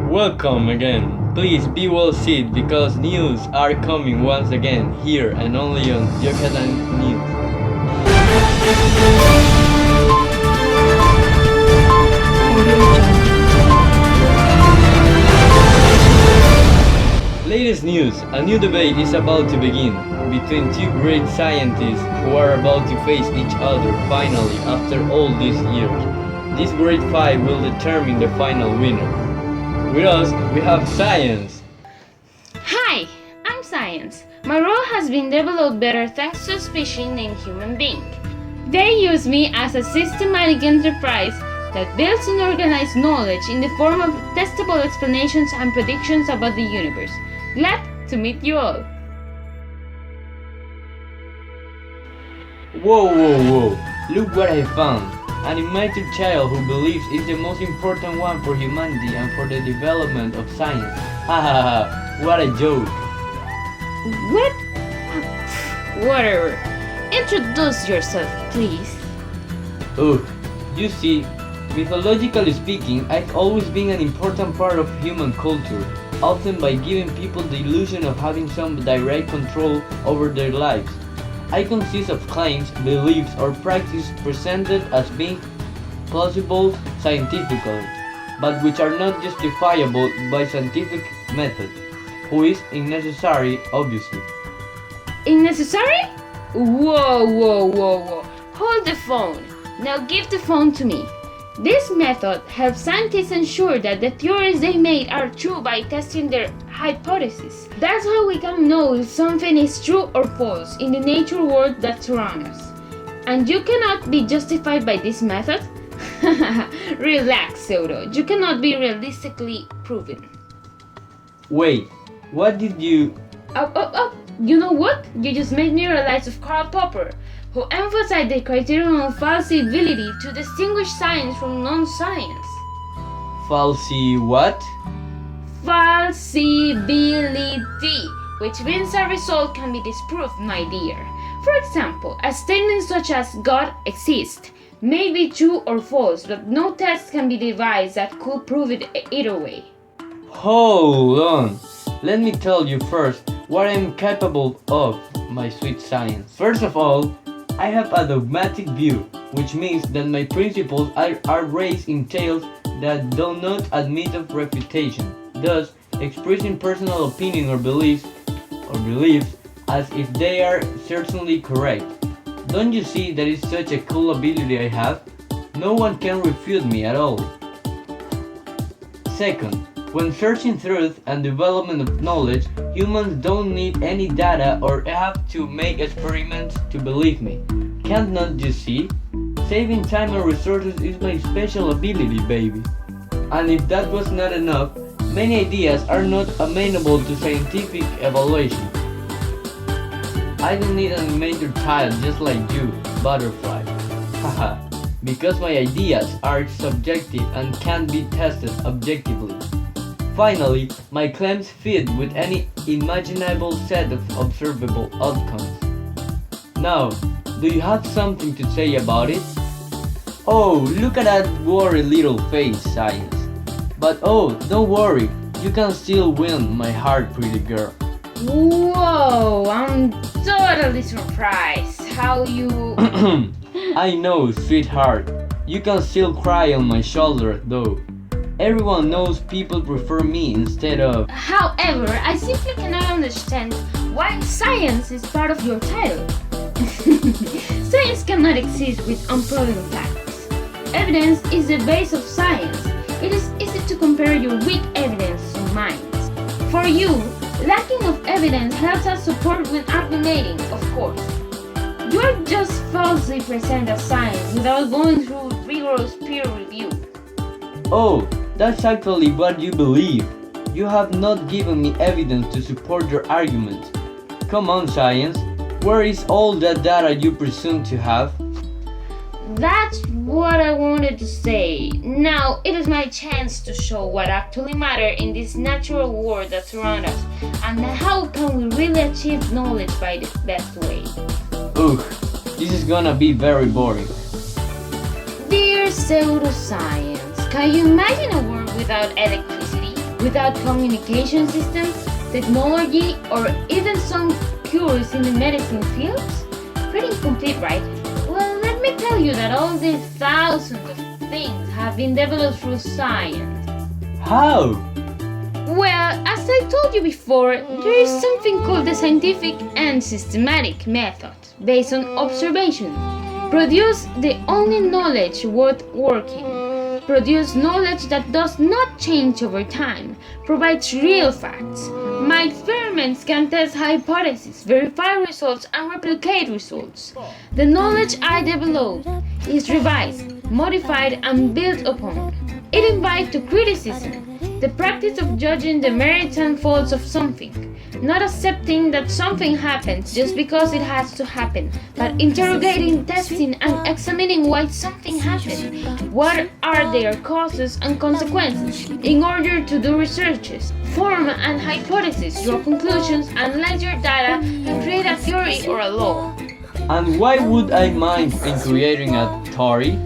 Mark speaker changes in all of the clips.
Speaker 1: Welcome again. Please be well seated because news are coming once again here and only on TOK News. Latest news, a new debate is about to begin between two great scientists who are about to face each other finally after all these years. This great fight will determine the final winner. With us, we have Science.
Speaker 2: Hi, I'm Science. My role has been developed better thanks to a species named human being. They use me as a systematic enterprise that builds and organizes knowledge in the form of testable explanations and predictions about the universe. Glad to meet you all.
Speaker 1: Whoa, look what I found. An immature child who believes it's the most important one for humanity and for the development of science. Ha, what a joke.
Speaker 2: What? Whatever. Introduce yourself, please.
Speaker 1: Oh, you see, mythologically speaking, I've always been an important part of human culture, often by giving people the illusion of having some direct control over their lives. I consist of claims, beliefs, or practices presented as being plausible scientifically, but which are not justifiable by scientific method, which is unnecessary, obviously.
Speaker 2: Unnecessary? Whoa. Hold the phone. Now give the phone to me. This method helps scientists ensure that the theories they made are true by testing their hypotheses. That's how we can know if something is true or false in the natural world that surrounds us. And you cannot be justified by this method? Relax, Pseudo. You cannot be realistically proven.
Speaker 1: Wait, what did you...
Speaker 2: Oh. You know what? You just made me realize of Karl Popper, who emphasized the criterion of falsibility to distinguish science from non-science.
Speaker 1: Falsi what?
Speaker 2: Falsibility, which means a result can be disproved, my dear. For example, a statement such as God exists may be true or false, but no test can be devised that could prove it either way.
Speaker 1: Hold on. Let me tell you first what I am capable of, my sweet science. First of all, I have a dogmatic view, which means that my principles are raised in tales that do not admit of refutation, thus expressing personal opinion or beliefs as if they are certainly correct. Don't you see that it's such a cool ability I have? No one can refute me at all. Second, when searching truth and development of knowledge, humans don't need any data or have to make experiments to believe me. Can't not you see? Saving time and resources is my special ability, baby. And if that was not enough, many ideas are not amenable to scientific evaluation. I don't need an immature child just like you, butterfly. Haha, because my ideas are subjective and can't be tested objectively. Finally, my claims fit with any imaginable set of observable outcomes. Now, do you have something to say about it? Oh, look at that worried little face, Science. But oh, don't worry, you can still win my heart, pretty girl.
Speaker 2: Whoa, I'm totally surprised how you...
Speaker 1: I know, sweetheart. You can still cry on my shoulder, though. Everyone knows people prefer me instead of...
Speaker 2: However, I simply cannot understand why science is part of your title. Science cannot exist with unproven facts. Evidence is the base of science. It is easy to compare your weak evidence to mine. For you, lacking of evidence helps us support when argumentating, of course. You are just falsely present as science without going through rigorous peer review.
Speaker 1: Oh, that's actually what you believe. You have not given me evidence to support your arguments. Come on, Science. Where is all that data you presume to have?
Speaker 2: That's what I wanted to say. Now it is my chance to show what actually matters in this natural world that surrounds us, and how can we really achieve knowledge by the best way.
Speaker 1: Ugh, this is gonna be very boring.
Speaker 2: Dear Pseudoscience, can you imagine a world without electricity, without communication systems, technology, or even some cures in the medicine fields? Pretty incomplete, right? Well, let me tell you that all these thousands of things have been developed through science.
Speaker 1: How?
Speaker 2: Well, as I told you before, there is something called the scientific and systematic method, based on observation. Produce the only knowledge worth working. Produce knowledge that does not change over time. Provides real facts. My experiments can test hypotheses, verify results, and replicate results. The knowledge I develop is revised, modified, and built upon. It invites to criticism, the practice of judging the merits and faults of something, not accepting that something happens just because it has to happen, but interrogating, testing, and examining why something happened. What are their causes and consequences? In order to do researches, form an hypothesis, draw conclusions, analyze your data, and create a theory or a law.
Speaker 1: And why would I mind in creating a theory?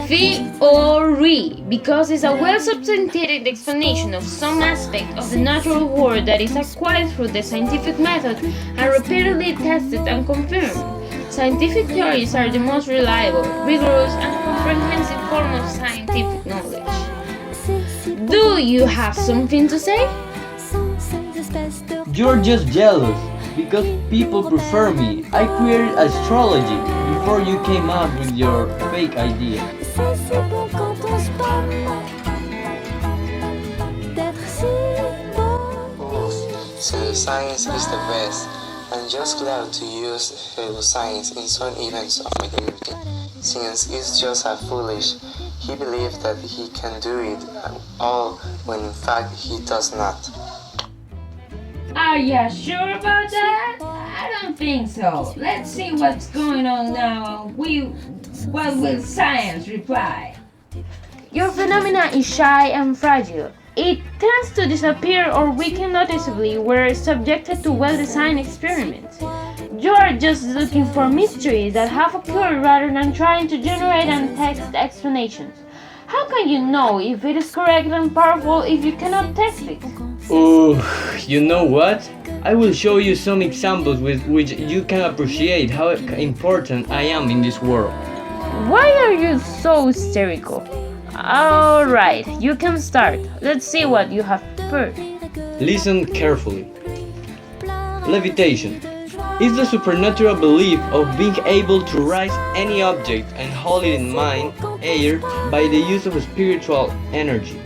Speaker 2: Theory, because it's a well-substantiated explanation of some aspect of the natural world that is acquired through the scientific method and repeatedly tested and confirmed. Scientific theories are the most reliable, rigorous, and comprehensive form of scientific knowledge. Do you have something to say?
Speaker 1: You're just jealous because people prefer me. I created astrology before you came up with your fake idea.
Speaker 3: Pseudoscience is the best. I'm just glad to use pseudoscience in some events of my daily routine, since it's just a foolish. He believes that he can do it all when in fact he does not.
Speaker 4: Are you sure about that? I don't think so. Let's see what's going on now. What will science reply?
Speaker 2: Your phenomena is shy and fragile. It tends to disappear or weaken noticeably where subjected to well-designed experiments. You are just looking for mysteries that have occurred rather than trying to generate and test explanations. How can you know if it is correct and powerful if you cannot test it?
Speaker 1: Oh, you know what? I will show you some examples with which you can appreciate how important I am in this world.
Speaker 2: Why are you so hysterical? Alright, you can start. Let's see what you have prepared.
Speaker 1: Listen carefully. Levitation is the supernatural belief of being able to raise any object and hold it in mind, air, by the use of spiritual energy.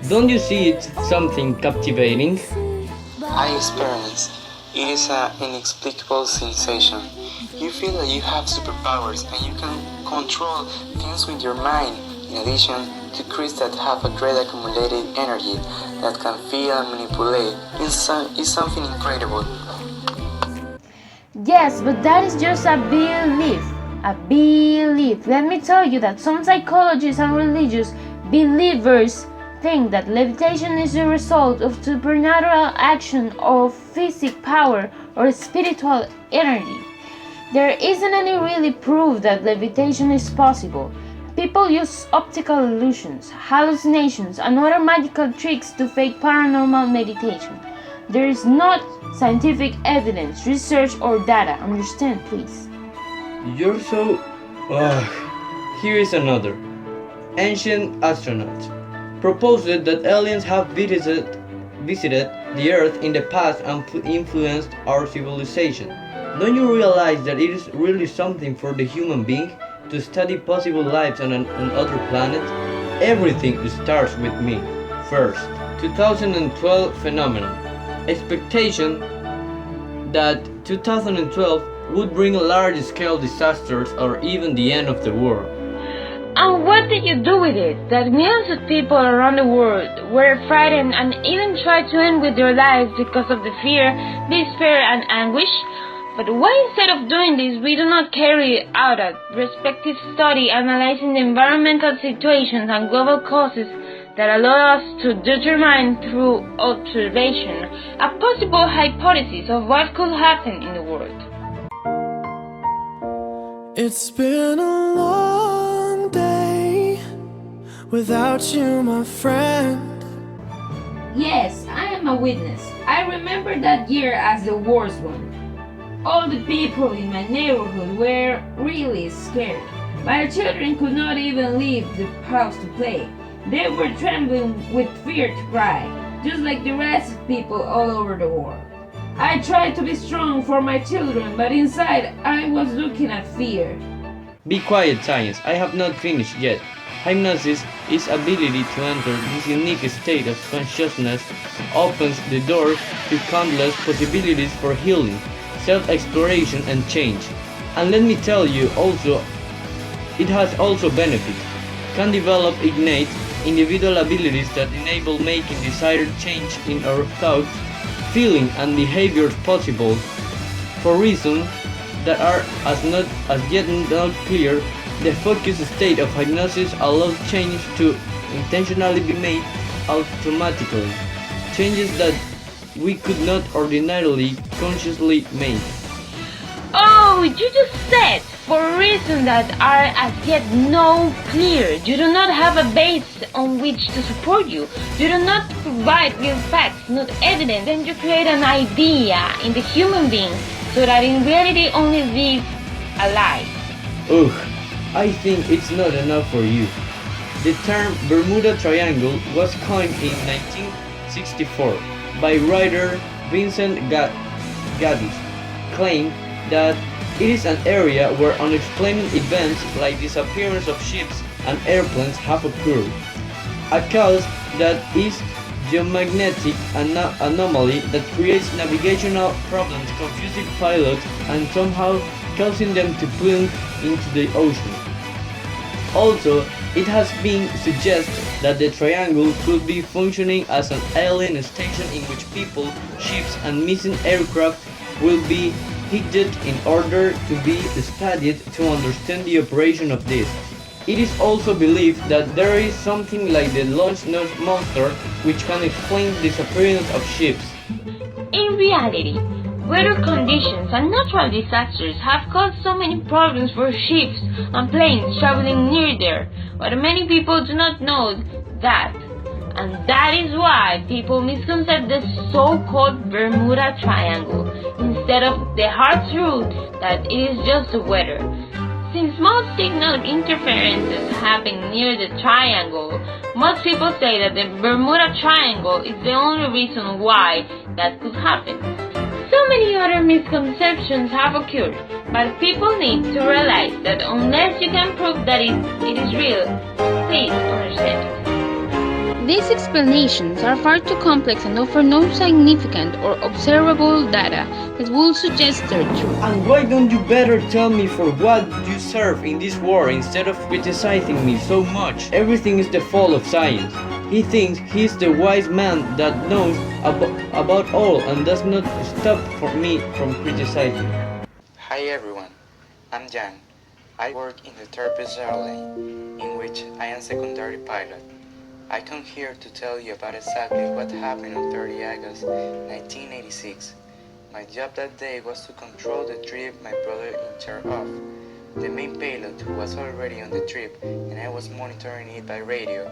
Speaker 1: Don't you see it something captivating?
Speaker 3: I experience. It is an inexplicable sensation. You feel that you have superpowers and you can control things with your mind. In addition to creatures that have a great accumulated energy that can feel and manipulate, it's something incredible.
Speaker 2: Yes, but that is just a belief. A belief. Let me tell you that some psychologists and religious believers think that levitation is the result of supernatural action of physical power or spiritual energy. There isn't any really proof that levitation is possible. People use optical illusions, hallucinations, and other magical tricks to fake paranormal meditation. There is not scientific evidence, research, or data. Understand, please.
Speaker 1: You're so... Here is another. Ancient astronauts proposed that aliens have visited the Earth in the past and influenced our civilization. Don't you realize that it is really something for the human being to study possible lives on other planets? Everything starts with me. First, 2012 phenomenon. Expectation that 2012 would bring large-scale disasters or even the end of the world.
Speaker 2: And what did you do with it? That millions of people around the world were frightened and even tried to end with their lives because of the fear, despair, and anguish? But why instead of doing this we do not carry out a respective study analyzing the environmental situations and global causes that allow us to determine through observation a possible hypothesis of what could happen in the world?
Speaker 5: It's been a long day without you, my friend.
Speaker 4: Yes, I am a witness. I remember that year as the worst one. All the people in my neighborhood were really scared. My children could not even leave the house to play. They were trembling with fear to cry, just like the rest of people all over the world. I tried to be strong for my children, but inside I was looking at fear.
Speaker 1: Be quiet, science. I have not finished yet. Hypnosis, its ability to enter this unique state of consciousness, opens the door to countless possibilities for healing, self-exploration and change. And let me tell you also, it has also benefits. Can develop innate, individual abilities that enable making desired change in our thoughts, feeling and behaviors possible. For reasons that are as yet not clear, the focused state of hypnosis allows change to intentionally be made automatically, changes that we could not ordinarily consciously make.
Speaker 2: Oh, you just said, for reasons that are as yet no clear, you do not have a base on which to support you. You do not provide real facts, not evidence. Then you create an idea in the human being so that in reality only lives a lie.
Speaker 1: Ugh, I think it's not enough for you. The term Bermuda Triangle was coined in 1964 by writer Vincent Gaddis, claimed that it is an area where unexplained events like disappearance of ships and airplanes have occurred. A cause that is geomagnetic anomaly that creates navigational problems, confusing pilots and somehow causing them to plunge into the ocean. Also, it has been suggested that the triangle could be functioning as an alien station in which people, ships and missing aircraft will be hidden in order to be studied to understand the operation of this. It is also believed that there is something like the Loch Ness Monster which can explain the disappearance of ships.
Speaker 2: In reality, weather conditions and natural disasters have caused so many problems for ships and planes traveling near there, but many people do not know that. And that is why people misconcept the so-called Bermuda Triangle instead of the hard truth that it is just the weather. Since most signal interferences happen near the triangle, most people say that the Bermuda Triangle is the only reason why that could happen. So many other misconceptions have occurred, but people need to realize that unless you can prove that it is real, please understand it.
Speaker 6: These explanations are far too complex and offer no significant or observable data that will suggest their truth.
Speaker 1: And why don't you better tell me for what you serve in this war instead of criticizing me so much? Everything is the fault of science. He thinks he's the wise man that knows about all and does not stop for me from criticizing.
Speaker 3: Hi everyone, I'm Jan. I work in the Turkish airline, in which I am secondary pilot. I come here to tell you about exactly what happened on 30 August 1986. My job that day was to control the trip my brother in charge of, the main pilot who was already on the trip, and I was monitoring it by radio.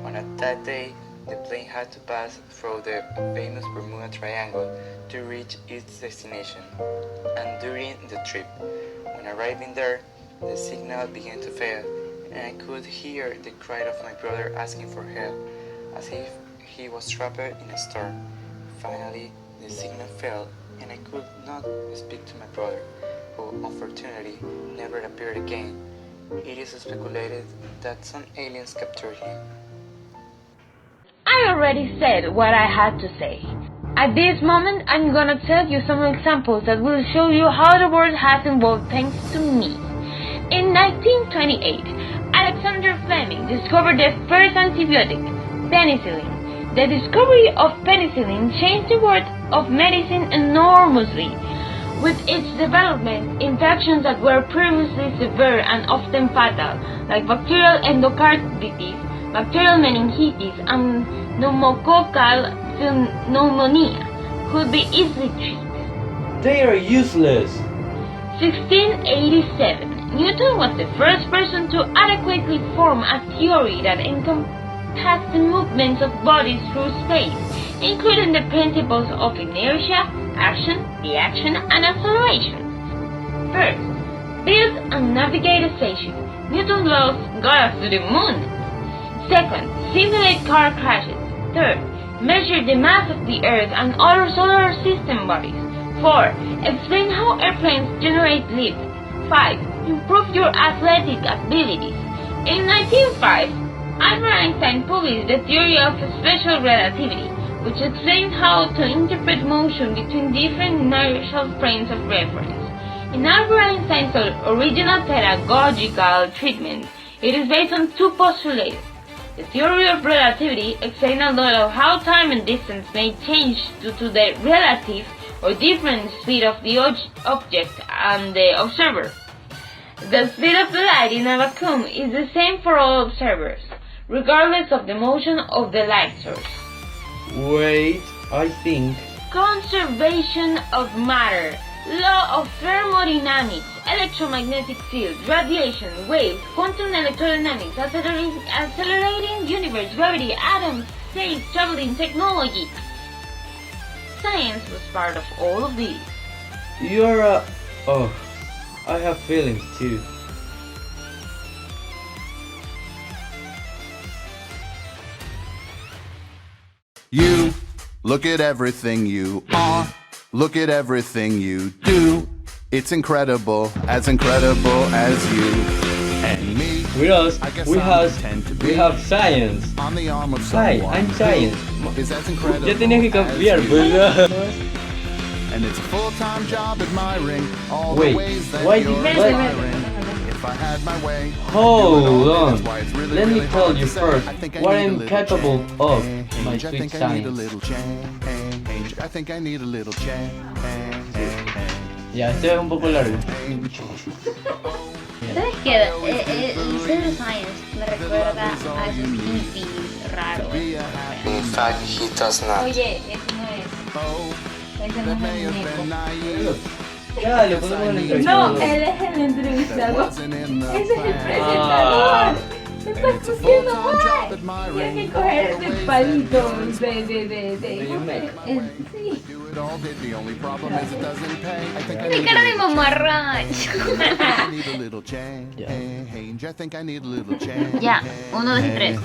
Speaker 3: On that day, the plane had to pass through the famous Bermuda Triangle to reach its destination. And during the trip, when arriving there, the signal began to fail, and I could hear the cry of my brother asking for help, as if he was trapped in a storm. Finally, the signal fell, and I could not speak to my brother, who unfortunately never appeared again. It is speculated that some aliens captured him.
Speaker 2: I already said what I had to say. At this moment, I'm gonna tell you some examples that will show you how the world has evolved thanks to me. In 1928, Alexander Fleming discovered the first antibiotic, penicillin. The discovery of penicillin changed the world of medicine enormously. With its development, infections that were previously severe and often fatal, like bacterial endocarditis, bacterial meningitis, and pneumococcal pneumonia, could be easily treated.
Speaker 1: They are useless.
Speaker 2: 1687. Newton was the first person to adequately form a theory that encompassed the movements of bodies through space, including the principles of inertia, action, reaction, and acceleration. First, build and navigate a station. Newton's laws got us to the moon. Second, simulate car crashes. Third, measure the mass of the Earth and other solar system bodies. 4. Explain how airplanes generate lift. 5. Improve your athletic abilities. In 1905, Albert Einstein published the theory of special relativity, which explains how to interpret motion between different inertial frames of reference. In Albert Einstein's original pedagogical treatment, it is based on two postulates. The theory of relativity explains a lot of how time and distance may change due to the relative or different speed of the object and the observer. The speed of the light in a vacuum is the same for all observers, regardless of the motion of the light source.
Speaker 1: Wait, I think.
Speaker 2: Conservation of matter, law of thermodynamics, electromagnetic fields, radiation, waves, quantum electrodynamics, accelerating universe, gravity, atoms, space, traveling, technology. Science was part of all of these.
Speaker 1: You're a... Oh, I have feelings too.
Speaker 7: You look at everything you are. Look at everything you do. It's incredible as you and me.
Speaker 1: With us,
Speaker 7: I guess
Speaker 1: we
Speaker 7: I'm content to be
Speaker 1: have science.
Speaker 7: on the arm of
Speaker 1: Hi,
Speaker 7: someone
Speaker 1: I'm Science.
Speaker 7: who is as incredible
Speaker 1: Ya tenías que cambiar,
Speaker 7: as you.
Speaker 1: ¿verdad?
Speaker 7: And it's a full-time job admiring all
Speaker 1: Wait,
Speaker 7: the ways that
Speaker 1: why
Speaker 7: you're
Speaker 1: did-
Speaker 7: inspiring. If I had my way,
Speaker 1: Hold
Speaker 7: that's
Speaker 1: on.
Speaker 7: why it's really,
Speaker 1: Let me
Speaker 7: really
Speaker 1: tell
Speaker 7: hard
Speaker 1: you
Speaker 7: to say.
Speaker 1: first
Speaker 7: I think I
Speaker 1: what
Speaker 7: need a
Speaker 1: I'm
Speaker 7: little
Speaker 1: capable
Speaker 7: change.
Speaker 1: of, my
Speaker 7: I
Speaker 1: sweet
Speaker 7: think I need a
Speaker 1: science.
Speaker 7: little change. I think I need a little change.
Speaker 1: Ya, este es un poco largo.
Speaker 8: ¿Sabes qué? El Pseudoscience me recuerda a esos hippies raros.
Speaker 3: In fact, he does not.
Speaker 4: Oye, ese no es. Ese no es el muñeco.
Speaker 1: Ya, le ponemos el entrevistado.
Speaker 4: No, él es el entrevistador. Ese es el
Speaker 1: Ah.
Speaker 4: presentador. Me estás cogiendo mal. Tienes que coger ese palito sí.
Speaker 8: Mi cara de mamarracho. Ya, 1, 2 y 3.